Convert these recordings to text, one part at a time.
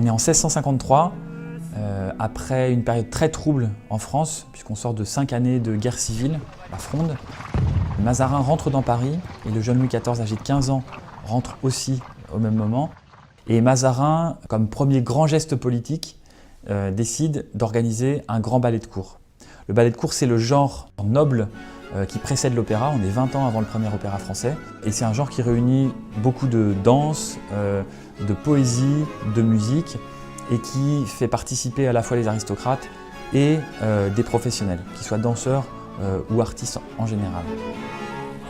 On est en 1653, après une période très trouble en France, puisqu'on sort de 5 années de guerre civile, la Fronde. Mazarin rentre dans Paris et le jeune Louis XIV, âgé de 15 ans, rentre aussi au même moment. Et Mazarin, comme premier grand geste politique, décide d'organiser un grand ballet de cour. Le ballet de cour, c'est le genre noble qui précède l'opéra. On est 20 ans avant le premier opéra français. Et c'est un genre qui réunit beaucoup de danse, de poésie, de musique, et qui fait participer à la fois les aristocrates et des professionnels, qu'ils soient danseurs ou artistes en général.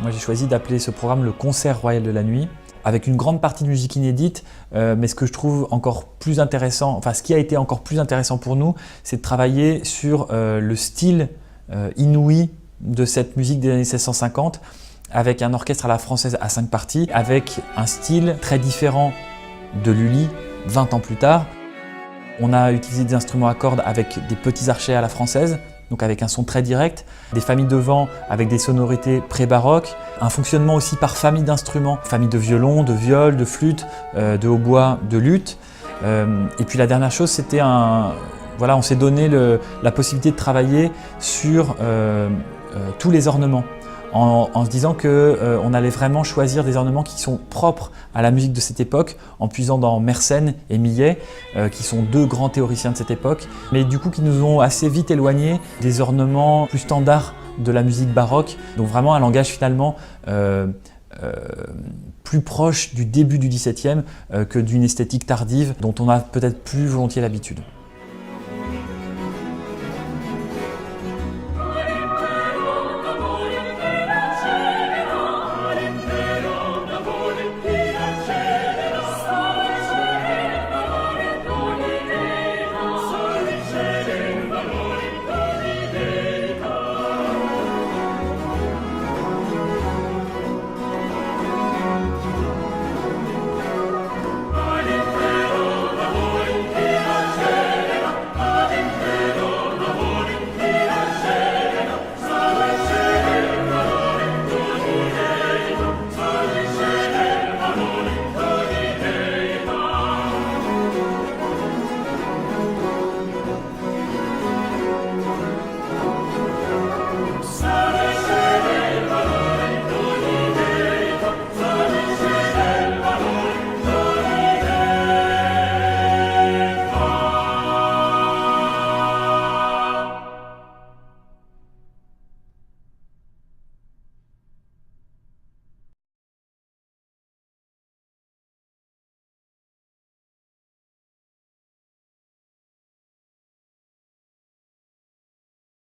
Moi, j'ai choisi d'appeler ce programme le Concert royal de la nuit, avec une grande partie de musique inédite, mais ce que je trouve encore plus intéressant, enfin ce qui a été encore plus intéressant pour nous, c'est de travailler sur le style inouï de cette musique des années 1650, avec un orchestre à la française à 5 parties, avec un style très différent de Lully 20 ans plus tard. On a utilisé des instruments à cordes avec des petits archets à la française, donc avec un son très direct, des familles de vent avec des sonorités pré-baroques, un fonctionnement aussi par famille d'instruments, famille de violon, de viol, de flûte, de hautbois, de luth. Et puis la dernière chose, c'était on s'est donné la possibilité de travailler sur tous les ornements, en se disant qu'on allait vraiment choisir des ornements qui sont propres à la musique de cette époque, en puisant dans Mersenne et Millet, qui sont deux grands théoriciens de cette époque, mais du coup qui nous ont assez vite éloignés des ornements plus standards de la musique baroque, donc vraiment un langage finalement plus proche du début du XVIIe que d'une esthétique tardive dont on a peut-être plus volontiers l'habitude.